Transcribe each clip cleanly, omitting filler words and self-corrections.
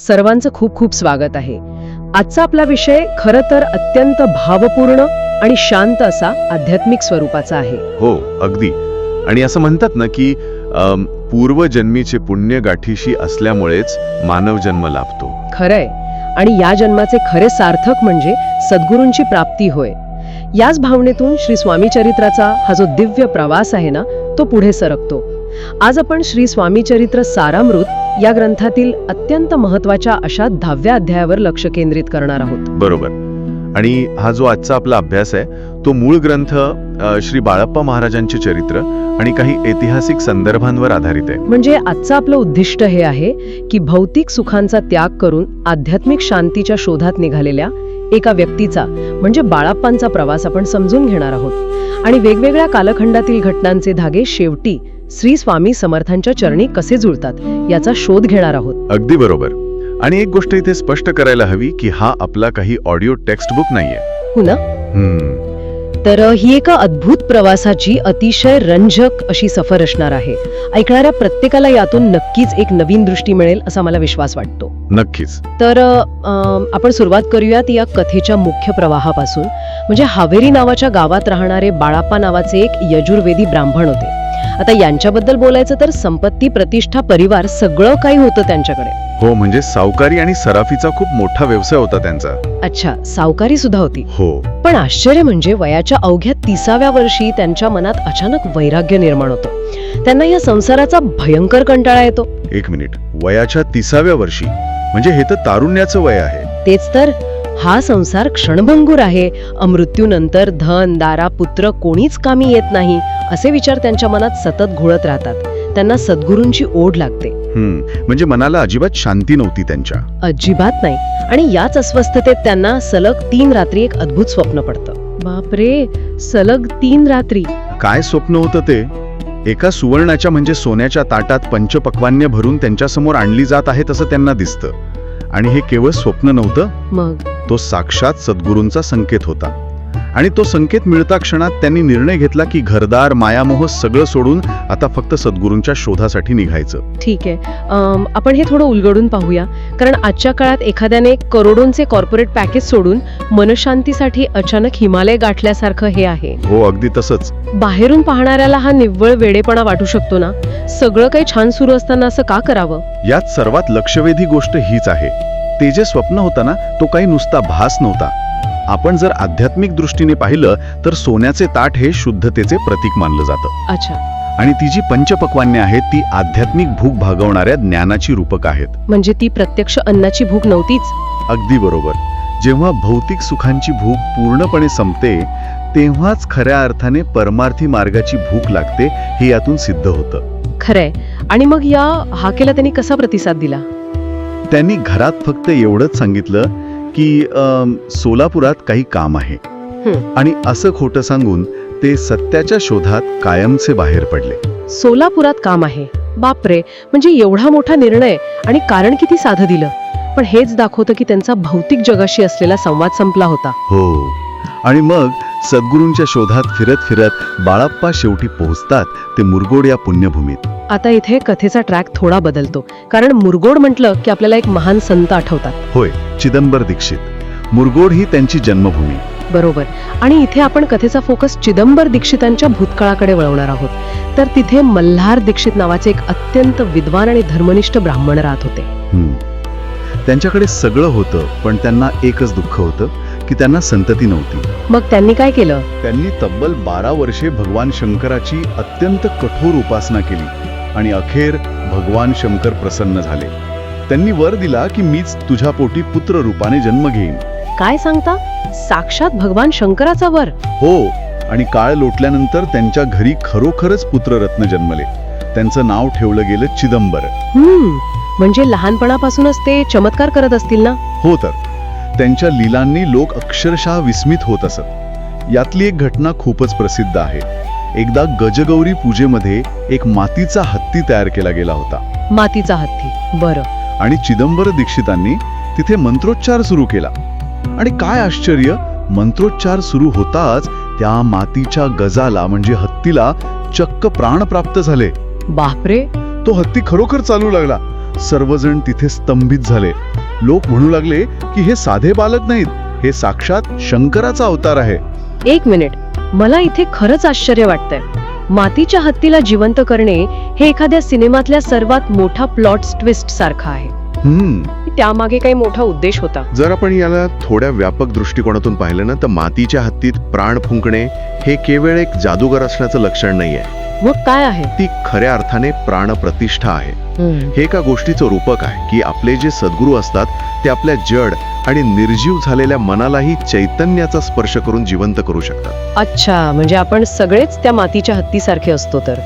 सर्वांचं खूप खूप स्वागत आहे. आजचा आपला विषय खरं तर अत्यंत भावपूर्ण आणि शांत असा आध्यात्मिक स्वरूपाचा आहे. हो, अगदी. आणि असं म्हणतात ना की पूर्वजन्मीचे पुण्य गाठीशी असल्यामुळेच मानव जन्म लाभतो. खरंय. आणि या जन्माचे खरे सार्थक म्हणजे सद्गुरूंची प्राप्ती होय. याच भावनेतून श्री स्वामी चरित्राचा हा जो दिव्य प्रवास आहे ना, तो पुढे सरकतो. आज आपण श्री स्वामी चरित्र सारामृत या ग्रंथातील अत्यंत महत्वाच्या अशा 10व्या अध्यायावर लक्ष केंद्रित करणार आहोत. बरोबर. आणि हा जो आजचा आपला अभ्यास आहे तो मूळ ग्रंथ श्री बाळप्पा महाराजांचे चरित्र आणि काही ऐतिहासिक संदर्भांवर आधारित आहे. म्हणजे आजचं आपलं उद्दिष्ट हे आहे की भौतिक सुखांचा त्याग करून आध्यात्मिक शांतीच्या शोधात निघालेल्या एका व्यक्तीचा म्हणजे बाळाप्पांचा प्रवास आपण समजून घेणार आहोत. आणि वेगवेगळ्या कालखंडातील घटनांचे धागे शेवटी श्री स्वामी समर्थांच्या चरणी कसे जुळतात याचा शोध घेणार आहोत. अगदी बरोबर. आणि एक गोष्ट इथे स्पष्ट करायला हवी की हा आपला काही ऑडिओ टेक्स्ट बुक नाहीये. हो ना? तर ही एका अद्भुत प्रवासाची अतिशय रंजक अशी सफर असणार आहे. ऐकणाऱ्या प्रत्येकाला यातून नक्कीच एक नवीन दृष्टी मिळेल असा मला विश्वास वाटतो. नक्कीच. तर आपण सुरुवात करूयात या कथेच्या मुख्य प्रवाहापासून. म्हणजे हावेरी नावाच्या गावात राहणारे बाळाप्पा नावाचे एक यजुर्वेदी ब्राह्मण होते. आता यांच्याबद्दल बोलायचं तर संपत्ती, प्रतिष्ठा, परिवार सगळं काही होतं त्यांच्याकडे. हो, म्हणजे सावकारी आणि सराफीचा खूप मोठा व्यवसाय होता त्यांचा. अच्छा, सावकारी सुद्धा होती. हो. पण आश्चर्य म्हणजे वयाच्या अवघ्या 30व्या वर्षी त्यांच्या मनात अचानक वैराग्य निर्माण होतं. त्यांना या संसाराचा भयंकर कंटाळा येतो. एक मिनिट, वयाच्या 30व्या वर्षी म्हणजे हे तर तारुण्याचं वय आहे. तेच तर. हा संसार क्षणभंगूर आहे. मृत्यूनंतर धन, दारा, पुत्र कोणीच कामी येत नाही असे विचार त्यांच्या मनात सतत घोळत राहतात. त्यांना सद्गुरूंची ओढ लागते. म्हणजे मनाला अजिबात शांती नव्हती त्यांच्या. अजिबात नाही. आणि याच अस्वस्थतेत त्यांना सलग 3 रात्री एक अद्भुत स्वप्न पडतं. बापरे, सलग 3 रात्री. काय स्वप्न होतं ते? एका सुवर्णाच्या म्हणजे सोन्याच्या ताटात पंचपक्वान्य भरून त्यांच्या समोर आणली जात आहे तसं त्यांना दिसतं. आणि हे केवळ स्वप्न नव्हतं, मग तो साक्षात सद्गुरूंचा संकेत होता. आणि तो संकेत मिळता क्षणात त्यांनी निर्णय घेतला की घरदार, मायामोह सगळं सोडून आता फक्त सद्गुरूंच्या शोधासाठी निघायचं. ठीक आहे. आपण हे थोडं उलगडून पाहूया. कारण आजच्या काळात एखाद्याने करोडोंचे कॉर्पोरेट पॅकेज सोडून मनशांतीसाठी अचानक हिमालय गाठल्यासारखं हे आहे. हो, अगदी तसंच. बाहेरून पाहणाऱ्याला हा निव्वळ वेडेपणा वाटू शकतो ना. सगळं काही छान सुरू असताना असं का करावं? यात सर्वात लक्षवेधी गोष्ट हीच आहे. ते जे स्वप्न होतं ना, तो काही नुसता भास नव्हता. आपण जर आध्यात्मिक दृष्टीने पाहिलं तर सोन्याचे ताट हे शुद्धतेचे प्रतीक मानलं जातं. अच्छा. आणि ती जी पंचपक्वान्य आहेत ती आध्यात्मिक भूक भागवणाऱ्या ज्ञानाची रूपक आहेत. म्हणजे ती प्रत्यक्ष अन्नाची भूक नव्हतीच. अगदी बरोबर. जेव्हा भौतिक सुखांची भूक पूर्णपणे संपते तेव्हाच खऱ्या अर्थाने परमार्थी मार्गाची भूक लागते हे यातून सिद्ध होतं. खरंय. आणि मग या हाकेला त्यांनी कसा प्रतिसाद दिला? त्यांनी घरात फक्त एवढंच सांगितलं की सोलापुरात काही काम आहे. आणि असं खोटं सांगून ते सत्याच्या शोधात कायमचे बाहेर पडले. सोलापुरात काम आहे. बापरे, म्हणजे एवढा मोठा निर्णय आणि कारण किती साधं दिलं. पण हेच दाखवतं की त्यांचा भौतिक जगाशी असलेला संवाद संपला होता. हो. आणि मग सद्गुरूंच्या शोधात फिरत फिरत बाळाप्पा शेवटी पोहोचतात ते मुरगोड या पुण्यभूमीत. आता इथे कथेचा ट्रॅक थोडा बदलतो. कारण मुरगोड म्हटलं की आपल्याला एक महान संत आठवतात. होय, चिदंबर दीक्षित. मुरगोड ही त्यांची जन्मभूमी. बरोबर. आणि इथे आपण कथेचा फोकस चिदंबर दीक्षितांच्या भूतकाळाकडे वळवणार आहोत. तर तिथे मल्हार दीक्षित नावाचे एक अत्यंत विद्वान आणि धर्मनिष्ठ ब्राह्मण राहत होते. त्यांच्याकडे सगळं होतं पण त्यांना एकच दुःख होतं की त्यांना संतती नव्हती. मग त्यांनी काय केलं? त्यांनी तब्बल 12 वर्षे भगवान शंकराची अत्यंत कठोर उपासना केली आणि अखेर भगवान शंकर प्रसन्न झाले. त्यांनी वर दिला की मीच तुझ्या पोटी पुत्र रूपाने जन्म घेईन. काय सांगता? साक्षात भगवान शंकराचा वर? हो. आणि काळ लोटल्यानंतर त्यांच्या घरी खरोखरच पुत्ररत्न जन्मले. त्यांचं नाव ठेवलं गेलं चिदंबर. म्हणजे लहानपणापासूनच ते चमत्कार करत असतील ना? हो तर. त्यांच्या लीलांनी लोक अक्षरशः विस्मित होत असत. यातली एक घटना खूपच प्रसिद्ध आहे. एकदा गजगौरी पूजेमध्ये एक मातीचा हत्ती तयार केला गेला होता. मातीचा हत्ती? बरं. आणि चिदंबर दीक्षितांनी तिथे मंत्रोच्चार सुरू केला. आणि काय आश्चर्य, मंत्रोच्चार सुरू होताच त्या मातीच्या गजाला म्हणजे हत्तीला चक्क प्राण प्राप्त झाले. बापरे. तो हत्ती खरोखर चालू लागला सर्वजण तिथे स्तंभित झाले. लोक म्हणू लागले की हे साधे बालक नाहीत, हे साक्षात शंकराचा अवतार आहे. एक मिनिट, मला इथे खरंच आश्चर्य वाटतंय. मातीच्या हत्तीला जिवंत करणे हे एखाद्या सिनेमातल्या सर्वात मोठा प्लॉट ट्विस्ट सारखं आहे. त्यामागे काही मोठा उद्देश होता. जर आपण याला थोड्या व्यापक दृष्टिकोनातून पाहिलं ना, तर मातीच्या हत्तीत प्राण फुंकणे हे केवळ एक जादूगर असण्याचं लक्षण नाहीये. मग काय आहे? ती खऱ्या अर्थाने प्राणप्रतिष्ठा आहे. हे एका गोष्टीचं रूपक आहे की आपले जे सद्गुरू असतात ते आपल्या जड आणि निर्जीव झालेल्या मनालाही चैतन्याचा स्पर्श करून जिवंत करू शकतात. अच्छा, म्हणजे आपण सगळेच त्या मातीच्या हत्तीसारखे असतो तर.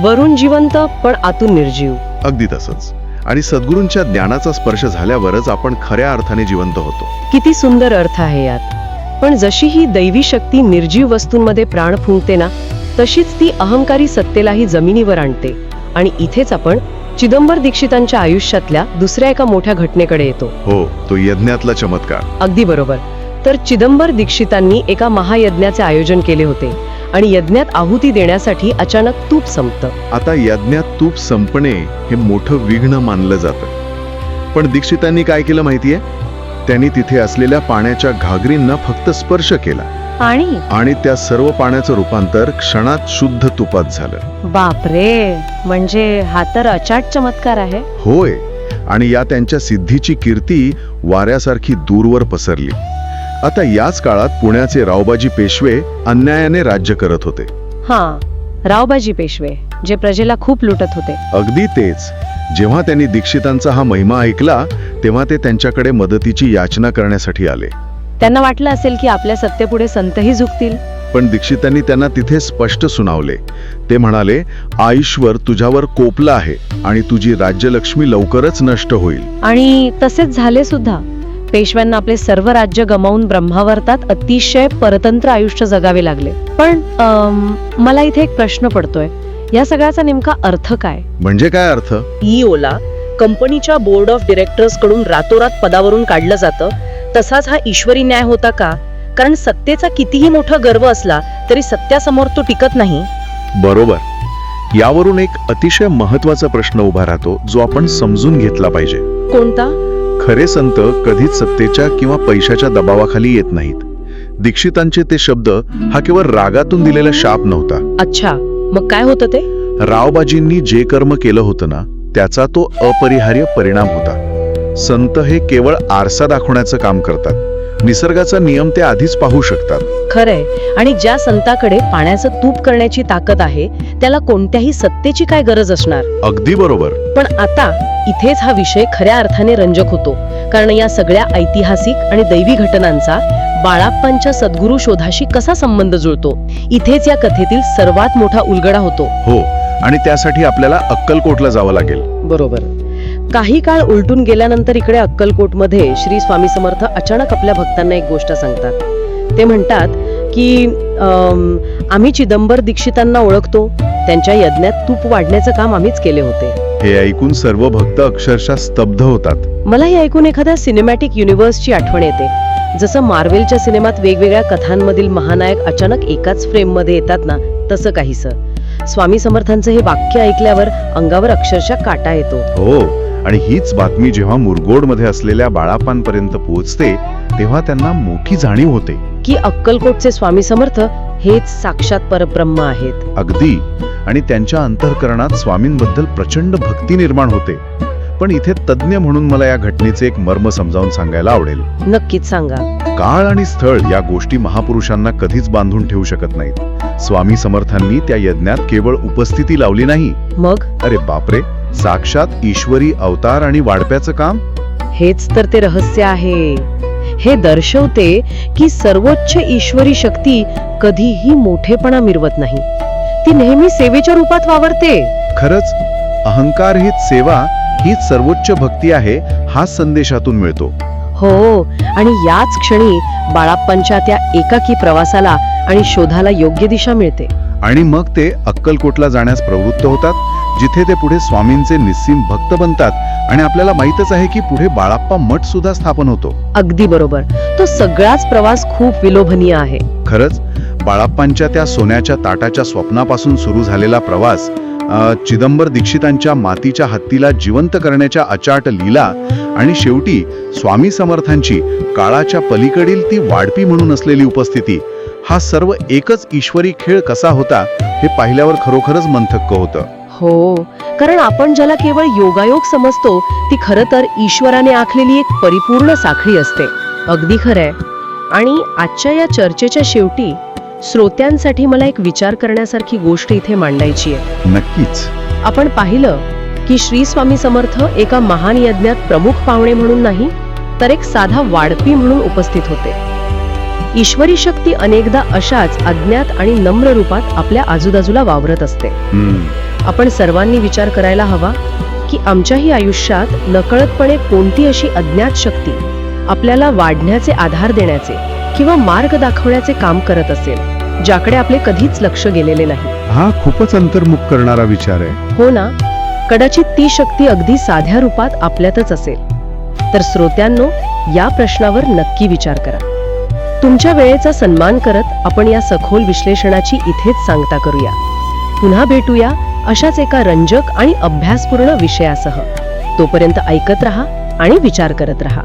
वरून जिवंत पण आतून निर्जीव. अगदी तसंच. आणि सद्गुरूंच्या ज्ञानाचा स्पर्श झाल्यावरच आपण खऱ्या अर्थाने जिवंत होतो. किती सुंदर अर्थ आहे यात. पण जशी ही दैवी शक्ती निर्जीव वस्तूंमध्ये प्राण फुंकते ना, तशीच ती अहंकारी सत्तेलाही जमिनीवर आणते. आणि इथेच आपण चिदंबर दीक्षितांच्या आयुष्यातल्या दुसऱ्या एका मोठ्या घटनेकडे येतो. हो, तो यज्ञातला चमत्कार. अगदी बरोबर. तर चिदंबर दीक्षितांनी एका महायज्ञाचे आयोजन केले होते आणि यज्ञात आहुती देण्यासाठी अचानक तूप संपतं. आता यज्ञात तूप संपणे हे मोठं विघ्न मानलं जातं. पण दीक्षितांनी काय केलं माहितीये? त्यांनी तिथे असलेल्या पाण्याच्या घागरींना फक्त स्पर्श केला आणि त्या सर्व पाण्याचं रूपांतर क्षणात शुद्ध तुपात झालं. बापरे, म्हणजे हा तर अचाट चमत्कार आहे. होय. आणि या त्यांच्या सिद्धीची कीर्ती वाऱ्यासारखी दूरवर पसरली. आता याच काळात पुण्याचे रावबाजी पेशवे अन्यायाने राज्य करत होते. रावबाजी पेशवे, जे प्रजेला खूप लुटत होते. अगदी तेच. जेव्हा त्यांनी दीक्षितांचा हा महिमा ऐकला तेव्हा ते त्यांच्याकडे मदतीची याचना करण्यासाठी आले. त्यांना वाटलं असेल की आपल्या सत्तेपुढे संतही झुकतील. पण दीक्षितांनी त्यांना तिथे स्पष्ट सुनावले. ते म्हणाले, आईश्वर तुझ्यावर कोपला आहे आणि तुझी राज्यलक्ष्मी लवकरच नष्ट होईल. आणि तसेच झाले सुद्धा. पेशव्यांना आपले सर्व राज्य गमावून ब्रह्मावर्तात अतिशय परतंत्र आयुष्य जगावे लागले. पण मला इथे एक प्रश्न पडतोय, या सगळ्याचा नेमका अर्थ काय? म्हणजे काय अर्थ? ईओला कंपनीच्या बोर्ड ऑफ डिरेक्टर्स कडून रातोरात पदावरून काढलं जातं, तसाच हा ईश्वरी न्याय होता का? कारण सत्तेचा कितीही मोठा गर्व असला तरी सत्यासमोर तो टिकत नाही. बरोबर. यावरून एक अतिशय महत्वाचा प्रश्न उभा राहतो जो आपण समजून घेतला पाहिजे. कोणता? खरे संत कधीच सत्तेच्या किंवा पैशाच्या दबावाखाली येत नाहीत. दीक्षितांचे ते शब्द हा केवळ रागातून दिलेला शाप नव्हता. अच्छा, मग काय होतं ते? रावबाजींनी जे कर्म केलं होतं ना, त्याचा तो अपरिहार्य परिणाम होता. संत हे केवळ आरसा दाखवण्याचं काम करतात. निसर्गाचा नियम ते आधीच पाहू शकतात. खरंय. आणि ज्या संताकडे पाण्याचं तूप करण्याची ताकद आहे त्याला कोणत्याही सत्तेची काय गरज असणार? अगदी बरोबर. पण आता इथेच हा विषय खऱ्या अर्थाने रंजक होतो. कारण या सगळ्या ऐतिहासिक आणि दैवी घटनांचा बाळाप्पांच्या सद्गुरू शोधाशी कसा संबंध जुळतो, इथेच या कथेतील सर्वात मोठा उलगडा होतो. हो, आणि त्यासाठी आपल्याला अक्कलकोटला जावं लागेल. बरोबर. काही काळ उलटून गेल्यानंतर इकडे अक्कलकोटमध्ये श्री स्वामी समर्थ अचानक आपल्या भक्तांना एक गोष्ट सांगतात. ते म्हणतात की आम्ही चिदंबर दीक्षितांना ओळखतो, त्यांच्या यज्ञात तूप वाढण्याचं काम आम्हीच केले होते. हे ऐकून सर्व भक्त अक्षरशः स्तब्ध होतात. मला हे ऐकून एखाद्या सिनेमॅटिक युनिव्हर्सची आठवण येते. जसं मार्वेलच्या सिनेमात वेगवेगळ्या कथांमधील महानायक अचानक एकाच फ्रेममध्ये येतात ना, तसं काहीसं. स्वामी समर्थांचं हे वाक्य ऐकल्यावर अंगावर अक्षरशः काटा येतो. हो, आणि हीच बातमी जेव्हा मुरगोडमध्ये असलेल्या बाळाप्पांपर्यंत पोहोचते तेव्हा त्यांना मोठी जाणीव होते की अक्कलकोटचे स्वामी समर्थ हेच साक्षात परब्रह्म आहेत. अगदी. आणि त्यांच्या अंतःकरणात स्वामींबद्दल प्रचंड भक्ती निर्माण होते. पण इथे तज्ञ म्हणून मला या घटनेचे एक मर्म समजावून सांगायला आवडेल. नक्कीच सांगा. काळ आणि स्थळ या गोष्टी महापुरुषांना कधीच बांधून ठेवू शकत नाहीत. स्वामी समर्थांनी त्या यज्ञात केवळ उपस्थिती लावली नाही, मग अरे बापरे, साक्षात ईश्वरी अवतार आणि वाढप्याचं काम. हेच तर ते रहस्य आहे. हे दर्शवते की सर्वोच्च ईश्वरी शक्ती कधीही मोठेपणा मिरवत नाही. ती नेहमी सेवेच्या रूपात वावरते. खरंच, अहंकार हीच सेवा, हीच सर्वोच्च भक्ती आहे, हा संदेशातून मिळतो. हो, आणि याच क्षणी बाळाप्पांच्या त्या एकाकी प्रवासाला आणि शोधाला योग्य दिशा मिळते. आणि मग ते अक्कलकोटला जाण्यास प्रवृत्त होतात, जिथे ते पुढे स्वामींचे निस्सीम भक्त बनतात. आणि आपल्याला माहीतच आहे की पुढे बाळाप्पा मठ सुद्धा स्थापन होतो. अगदी बरोबर. तो सगळाच प्रवास खूप विलोभनीय आहे. खरंच, बाळाप्पांच्या त्या सोन्याच्या ताटाच्या स्वप्नापासून सुरू झालेला प्रवास चिदंबर दीक्षितांच्या मातीच्या हत्तीला जिवंत करण्याच्या अचाट लीला आणि शेवटी स्वामी समर्थांची काळाच्या पलीकडील ती वाढपी म्हणून असलेली उपस्थिती, हा सर्व एकच ईश्वरी खेळ कसा होता हे पाहिल्यावर खरोखरच मंथक्क होतं. हो, कारण आपण ज्याला केवळ योगायोग समजतो ती खरं तर ईश्वराने आखलेली एक परिपूर्ण साखळी असते. अगदी खरंय. आणि आजच्या या चर्चेच्या शेवटी श्रोत्यांसाठी मला एक विचार करण्यासारखी गोष्ट इथे मांडायची आहे. नक्कीच. आपण पाहिलं की श्री स्वामी समर्थ एका महान यज्ञात प्रमुख पाहुणे म्हणून नाही, तर एक साधा वाढपी म्हणून उपस्थित होते. ईश्वरी शक्ती अनेकदा अशाच अज्ञात आणि नम्र रूपात आपल्या आजूबाजूला वावरत असते. आपण सर्वांनी विचार करायला हवा की आमच्याही आयुष्यात नकळतपणे कोणती अशी अज्ञात शक्ती आपल्याला वाढण्याचे आधार देण्याचे किंवा मार्ग दाखवण्याचे काम करत असेल, ज्याकडे आपले कधीच लक्ष गेलेले नाही. हा खूपच अंतर्मुख करणारा विचार आहे. हो ना. कदाचित ती शक्ती अगदी साध्या रूपात आपल्यातच असेल. तर श्रोत्यांनो, या प्रश्नावर नक्की विचार करा. तुमच्या वेळेचा सन्मान करत आपण या सखोल विश्लेषणाची इथेच सांगता करूया. पुन्हा भेटूया अशाच एका रंजक आणि अभ्यासपूर्ण विषयासह. तोपर्यंत ऐकत रहा आणि विचार करत रहा.